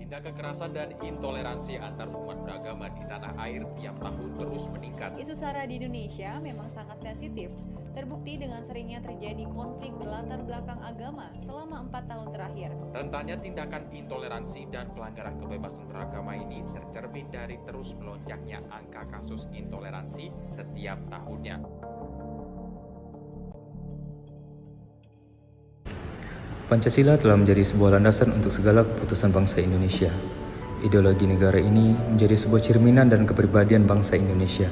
Tindak kekerasan dan intoleransi antar umat beragama di tanah air tiap tahun terus meningkat. Isu SARA di Indonesia memang sangat sensitif, terbukti dengan seringnya terjadi konflik berlatar belakang agama selama 4 tahun terakhir. Rentannya tindakan intoleransi dan pelanggaran kebebasan beragama ini tercermin dari terus melonjaknya angka kasus intoleransi setiap tahunnya. Pancasila telah menjadi sebuah landasan untuk segala keputusan bangsa Indonesia. Ideologi negara ini menjadi sebuah cerminan dan kepribadian bangsa Indonesia.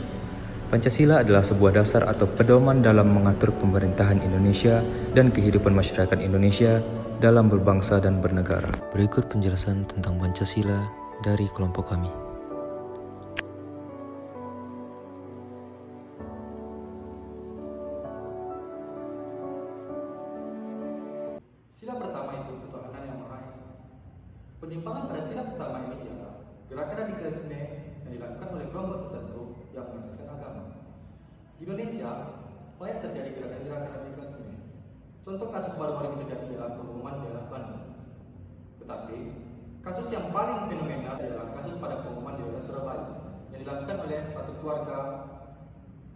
Pancasila adalah sebuah dasar atau pedoman dalam mengatur pemerintahan Indonesia dan kehidupan masyarakat Indonesia dalam berbangsa dan bernegara. Berikut penjelasan tentang Pancasila dari kelompok kami. Sila pertama itu ketuhanan yang Maha Esa. Penyimpangan pada sila pertama ini ialah gerakan radikalisme yang dilakukan oleh kelompok tertentu yang mengataskan agama. Di Indonesia, banyak terjadi gerakan-gerakan radikalisme. Contoh kasus baru-baru ini terjadi ialah pengumuman daerah Bandung. Tetapi, kasus yang paling fenomenal adalah kasus pada pengumuman daerah Surabaya yang dilakukan oleh suatu keluarga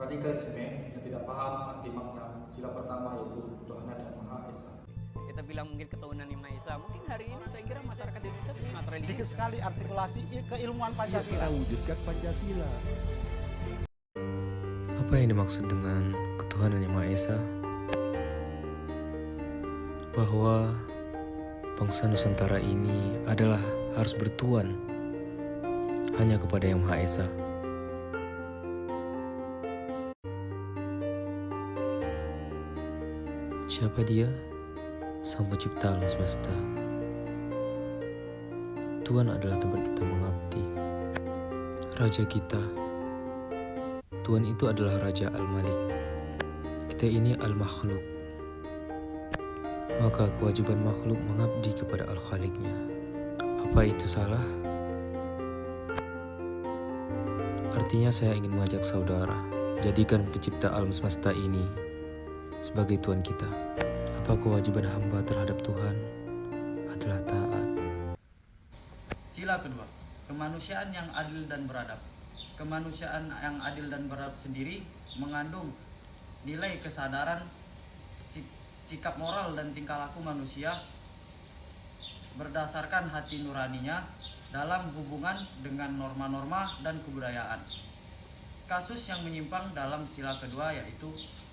radikalisme yang tidak paham arti makna sila pertama yaitu ketuhanan yang Maha Esa. Kita bilang mungkin ketuhanan yang Maha Esa, mungkin hari ini saya kira masyarakat Indonesia itu sangat religius. Sedikit sekali artikulasi keilmuan Pancasila. Kita wujudkan Pancasila. Apa yang dimaksud dengan ketuhanan yang Maha Esa? Bahwa bangsa Nusantara ini adalah harus bertuan hanya kepada yang Maha Esa. Siapa dia? Sang pencipta alam semesta. Tuhan adalah tempat kita mengabdi. Raja kita. Tuhan itu adalah Raja Al-Malik. Kita ini Al-Makhluk. Maka kewajiban makhluk mengabdi kepada Al-Khaliknya. Apa itu salah? Artinya saya ingin mengajak saudara, jadikan pencipta alam semesta ini sebagai Tuhan kita. Apa kewajiban hamba terhadap Tuhan adalah taat. Sila kedua, kemanusiaan yang adil dan beradab. Kemanusiaan yang adil dan beradab sendiri mengandung nilai kesadaran, sikap moral dan tingkah laku manusia berdasarkan hati nuraninya dalam hubungan dengan norma-norma dan kebudayaan. Kasus yang menyimpang dalam sila kedua yaitu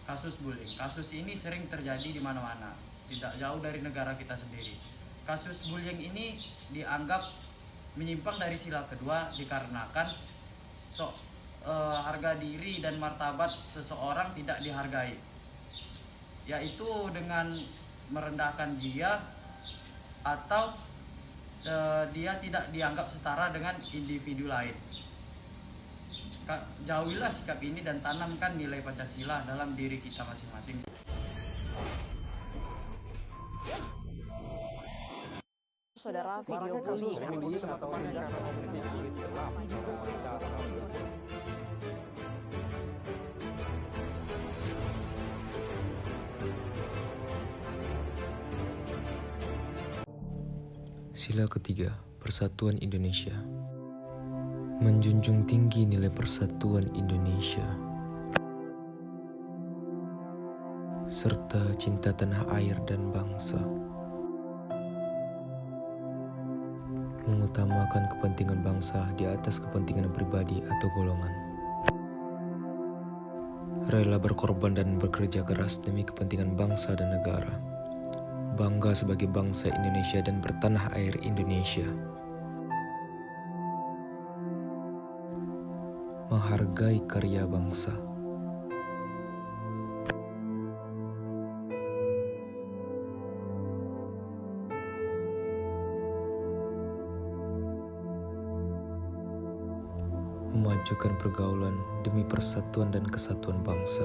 kasus bullying. Kasus ini sering terjadi di mana-mana, tidak jauh dari negara kita sendiri. Kasus bullying ini dianggap menyimpang dari sila kedua dikarenakan harga diri dan martabat seseorang tidak dihargai, yaitu dengan merendahkan dia atau dia tidak dianggap setara dengan individu lain. Jauhilah sikap ini dan tanamkan nilai Pancasila dalam diri kita masing-masing. Saudara, video bullying Sila ketiga, Persatuan Indonesia. Menjunjung tinggi nilai persatuan Indonesia serta cinta tanah air dan bangsa. Mengutamakan kepentingan bangsa di atas kepentingan pribadi atau golongan. Rela berkorban dan bekerja keras demi kepentingan bangsa dan negara. Bangga sebagai bangsa Indonesia dan bertanah air Indonesia. Menghargai karya bangsa. Memajukan pergaulan demi persatuan dan kesatuan bangsa.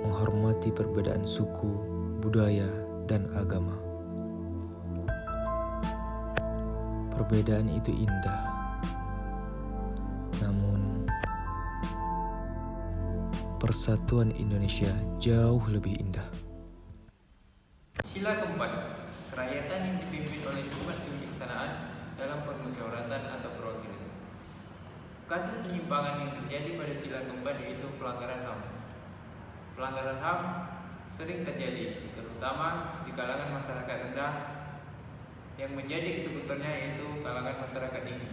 Menghormati perbedaan suku, budaya, dan agama. Perbedaan itu indah. Namun, persatuan Indonesia jauh lebih indah. Sila keempat, kerakyatan Kegiatan yang dipimpin oleh Dewan Kebijaksanaan dalam permusyawaratan atau perwakilan. Kasus penyimpangan yang terjadi pada sila keempat yaitu pelanggaran HAM. Pelanggaran HAM sering terjadi, terutama di kalangan masyarakat rendah yang menjadi eksekutornya yaitu kalangan masyarakat tinggi.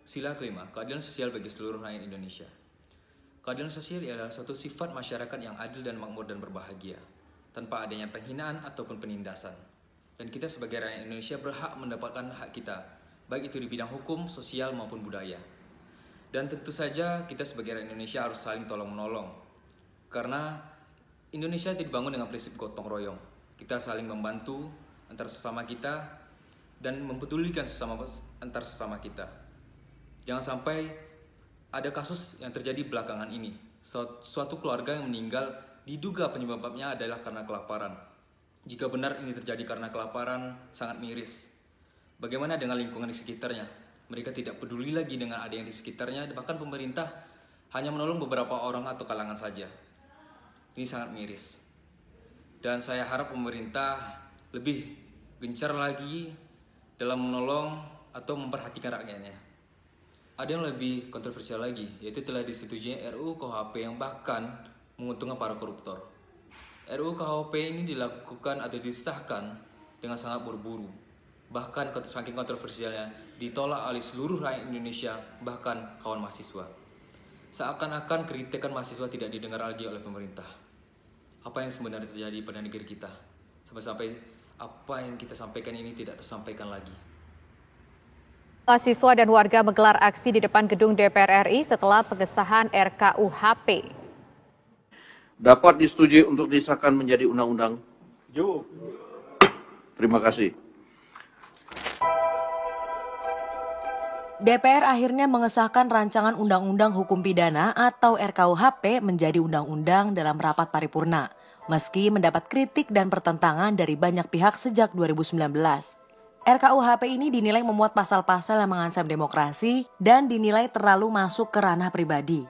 Sila kelima, keadilan sosial bagi seluruh rakyat Indonesia. Keadilan sosial adalah suatu sifat masyarakat yang adil dan makmur dan berbahagia, tanpa adanya penghinaan ataupun penindasan. Dan kita sebagai rakyat Indonesia berhak mendapatkan hak kita, baik itu di bidang hukum, sosial maupun budaya. Dan tentu saja kita sebagai rakyat Indonesia harus saling tolong-menolong. Karena Indonesia dibangun dengan prinsip gotong royong. Kita saling membantu antar sesama kita dan mempedulikan antar sesama kita. Jangan sampai ada kasus yang terjadi belakangan ini. Suatu keluarga yang meninggal diduga penyebabnya adalah karena kelaparan. Jika benar ini terjadi karena kelaparan, sangat miris. Bagaimana dengan lingkungan di sekitarnya? Mereka tidak peduli lagi dengan ada yang di sekitarnya, bahkan pemerintah hanya menolong beberapa orang atau kalangan saja. Ini sangat miris. Dan saya harap pemerintah lebih gencar lagi dalam menolong atau memperhatikan rakyatnya. Ada yang lebih kontroversial lagi, yaitu telah disetujuinya RUU KUHP yang bahkan menguntungkan para koruptor. RUU KUHP ini dilakukan atau disahkan dengan sangat buru-buru. Bahkan saking kontroversialnya ditolak oleh seluruh rakyat Indonesia, bahkan kawan mahasiswa. Seakan-akan kritikan mahasiswa tidak didengar lagi oleh pemerintah. Apa yang sebenarnya terjadi pada negeri kita? Sampai-sampai apa yang kita sampaikan ini tidak tersampaikan lagi. Mahasiswa dan warga menggelar aksi di depan gedung DPR RI setelah pengesahan RKUHP. Dapat disetujui untuk disahkan menjadi undang-undang. Terima kasih. DPR akhirnya mengesahkan rancangan Undang-Undang Hukum Pidana atau RKUHP menjadi undang-undang dalam rapat paripurna, meski mendapat kritik dan pertentangan dari banyak pihak sejak 2019. RKUHP ini dinilai memuat pasal-pasal yang mengancam demokrasi dan dinilai terlalu masuk ke ranah pribadi.